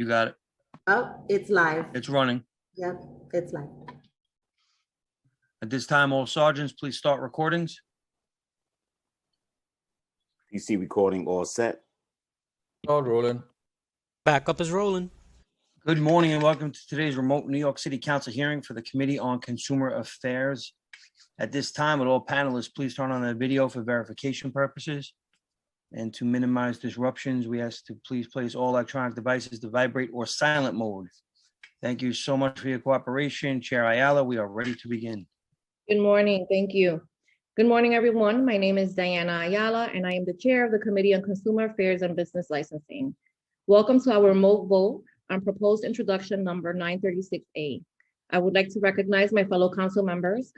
You got it. Oh, it's live. It's running. Yep, it's live. At this time, all sergeants, please start recordings. PC recording all set. All rolling. Backup is rolling. Good morning and welcome to today's remote New York City Council hearing for the Committee on Consumer Affairs. At this time, would all panelists please turn on their video for verification purposes? And to minimize disruptions, we ask to please place all electronic devices to vibrate or silent mode. Thank you so much for your cooperation. Chair Ayala, we are ready to begin. Good morning. Thank you. Good morning, everyone. My name is Diana Ayala, and I am the chair of the Committee on Consumer Affairs and Business Licensing. Welcome to our remote vote on proposed introduction number 936A. I would like to recognize my fellow council members,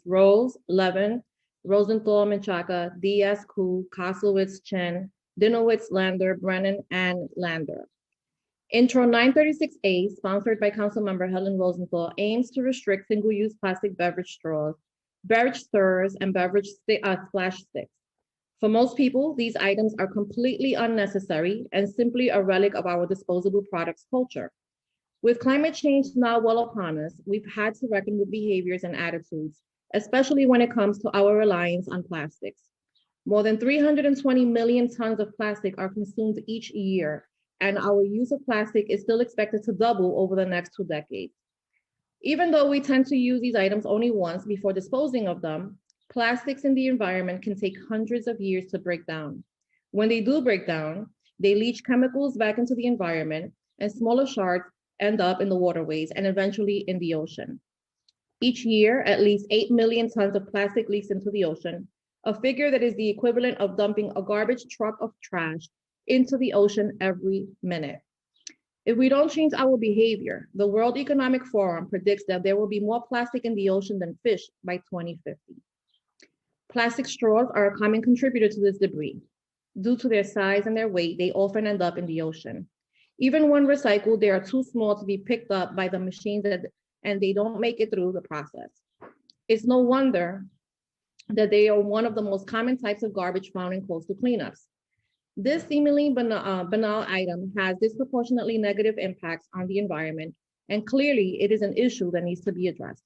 Rose, Levin, Rosenthal, Menchaca, Diaz, Koo, Koslowitz, Chen, Dinowitz, Lander, Brennan, and Lander. Intro 936A, sponsored by Councilmember Helen Rosenthal, aims to restrict single-use plastic beverage straws, beverage stirrers, and beverage splash sticks. For most people, these items are completely unnecessary and simply a relic of our disposable products culture. With climate change now well upon us, we've had to reckon with behaviors and attitudes, especially when it comes to our reliance on plastics. More than 320 million tons of plastic are consumed each year, and our use of plastic is still expected to double over the next 2 decades. Even though we tend to use these items only once before disposing of them, plastics in the environment can take hundreds of years to break down. When they do break down, they leach chemicals back into the environment, and smaller shards end up in the waterways and eventually in the ocean. Each year, at least 8 million tons of plastic leaks into the ocean, a figure that is the equivalent of dumping a garbage truck of trash into the ocean every minute. If we don't change our behavior, the World Economic Forum predicts that there will be more plastic in the ocean than fish by 2050. Plastic straws are a common contributor to this debris. Due to their size and their weight, they often end up in the ocean. Even when recycled, they are too small to be picked up by the machines and they don't make it through the process. It's no wonder that they are one of the most common types of garbage found in coastal cleanups. This seemingly banal item has disproportionately negative impacts on the environment, and clearly it is an issue that needs to be addressed.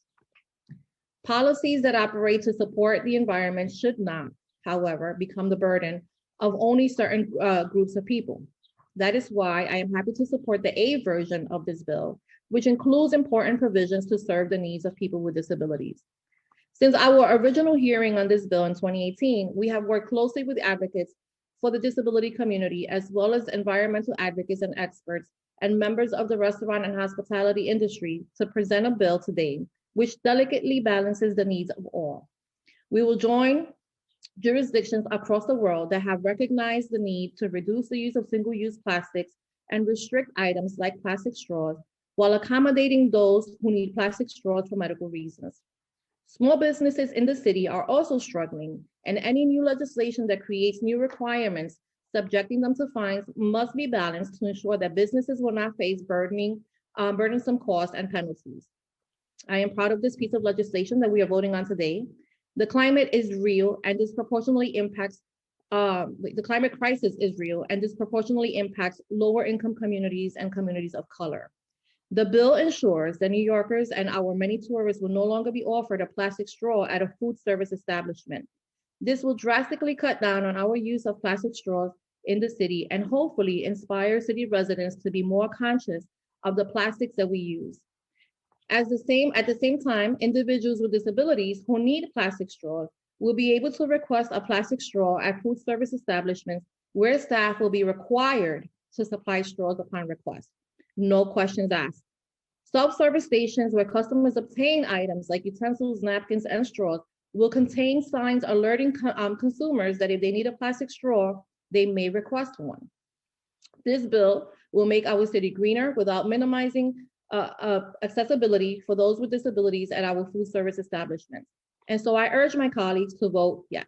Policies that operate to support the environment should not, however, become the burden of only certain groups of people. That is why I am happy to support the A version of this bill, which includes important provisions to serve the needs of people with disabilities. Since our original hearing on this bill in 2018, we have worked closely with advocates for the disability community, as well as environmental advocates and experts and members of the restaurant and hospitality industry to present a bill today, which delicately balances the needs of all. We will join jurisdictions across the world that have recognized the need to reduce the use of single-use plastics and restrict items like plastic straws, while accommodating those who need plastic straws for medical reasons. Small businesses in the city are also struggling, and any new legislation that creates new requirements subjecting them to fines must be balanced to ensure that businesses will not face burdensome costs and penalties. I am proud of this piece of legislation that we are voting on today. The climate is real and disproportionately impacts, the climate crisis is real and disproportionately impacts lower income communities and communities of color. The bill ensures that New Yorkers and our many tourists will no longer be offered a plastic straw at a food service establishment. This will drastically cut down on our use of plastic straws in the city and hopefully inspire city residents to be more conscious of the plastics that we use. At the same time, individuals with disabilities who need plastic straws will be able to request a plastic straw at food service establishments where staff will be required to supply straws upon request. No questions asked. Self-service stations where customers obtain items like utensils, napkins, and straws will contain signs alerting consumers that if they need a plastic straw, they may request one. This bill will make our city greener without minimizing accessibility for those with disabilities at our food service establishments. And so I urge my colleagues to vote yes.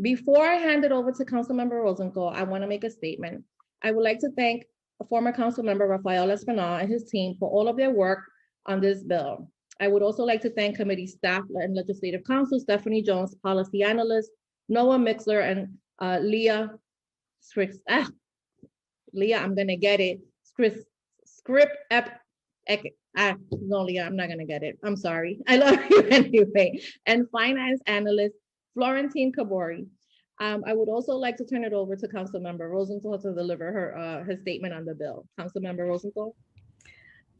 Before I hand it over to Councilmember Rosenthal, I want to make a statement. I would like to thank former Councilmember Rafael Espinal and his team for all of their work on this bill. I would also like to thank committee staff and legislative counsel, Stephanie Jones, policy analyst, Noah Mixler, and Leah, I'm gonna get it, no, Leah, I'm not gonna get it. I'm sorry. I love you anyway. And Finance Analyst Florentine Kabori. I would also like to turn it over to Councilmember Rosenthal to deliver her statement on the bill. Councilmember Rosenthal.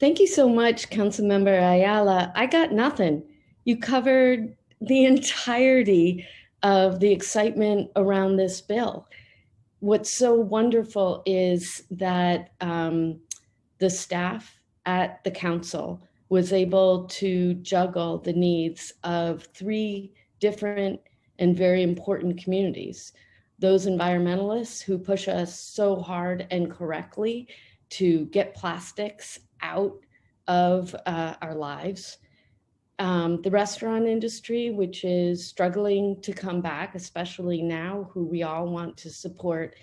Thank you so much, Councilmember Ayala. I got nothing. You covered the entirety of the excitement around this bill. What's so wonderful is that the staff at the council was able to juggle the needs of 3 different and very important communities. Those environmentalists who push us so hard and correctly to get plastics out of our lives. The restaurant industry, which is struggling to come back, especially now, who we all want to support.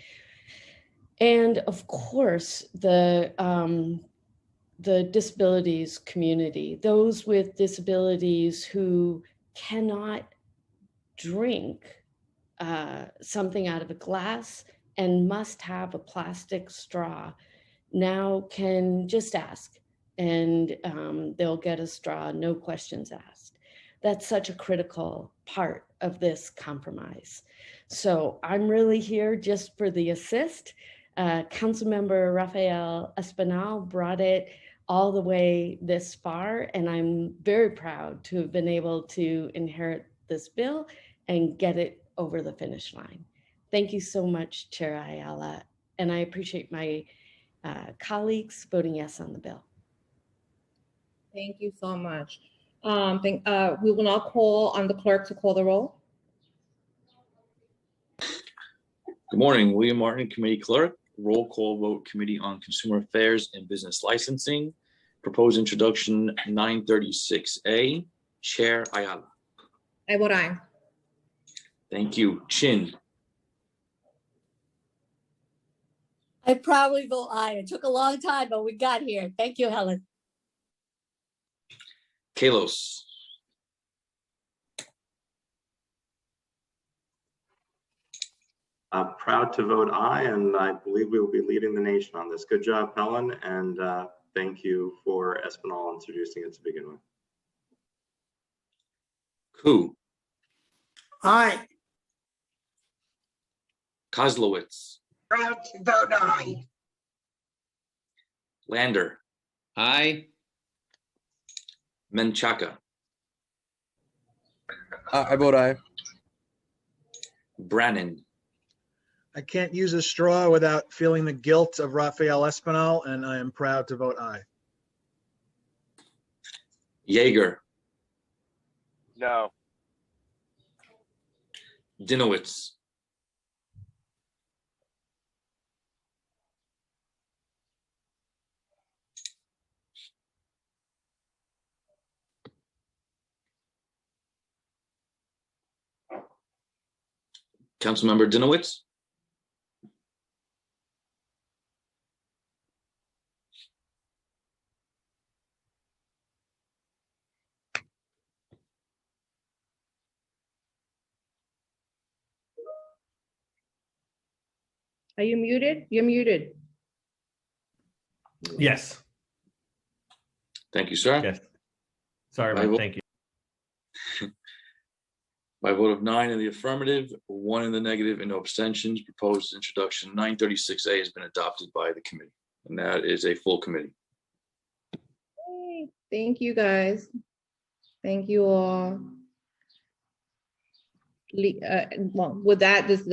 And of course, the disabilities community, those with disabilities who cannot drink something out of a glass and must have a plastic straw, now can just ask and they'll get a straw, no questions asked. That's such a critical part of this compromise. So I'm really here just for the assist. Councilmember Rafael Espinal brought it all the way this far, and I'm very proud to have been able to inherit this bill and get it over the finish line. Thank you so much, Chair Ayala, and I appreciate my colleagues voting yes on the bill. Thank you so much. We will now call on the clerk to call the roll. Good morning, William Martin, Committee Clerk. Roll call vote, Committee on Consumer Affairs and Business Licensing. Proposed introduction 936A. Chair Ayala. I vote aye. Thank you. Chin. I probably vote aye. It took a long time, but we got here. Thank you, Helen. Kalos. Proud to vote aye, and I believe we will be leading the nation on this. Good job, Helen, and thank you for Espinal introducing it to begin with. Ku. Aye. Kozlowitz. Proud to vote aye. Lander. Aye. Menchaca. I vote aye. Brannan. I can't use a straw without feeling the guilt of Rafael Espinal, and I am proud to vote aye. Yeager. No. Dinowitz. Councilmember Dinowitz. Are you muted? You're muted. Yes. Thank you, sir. Yes. Sorry, Mike. Thank you. By a vote of 9 in the affirmative, 1 in the negative, and no abstentions, proposed introduction 936A has been adopted by the committee, and that is a full committee. Hey, thank you, guys. Thank you all. Well, with that, this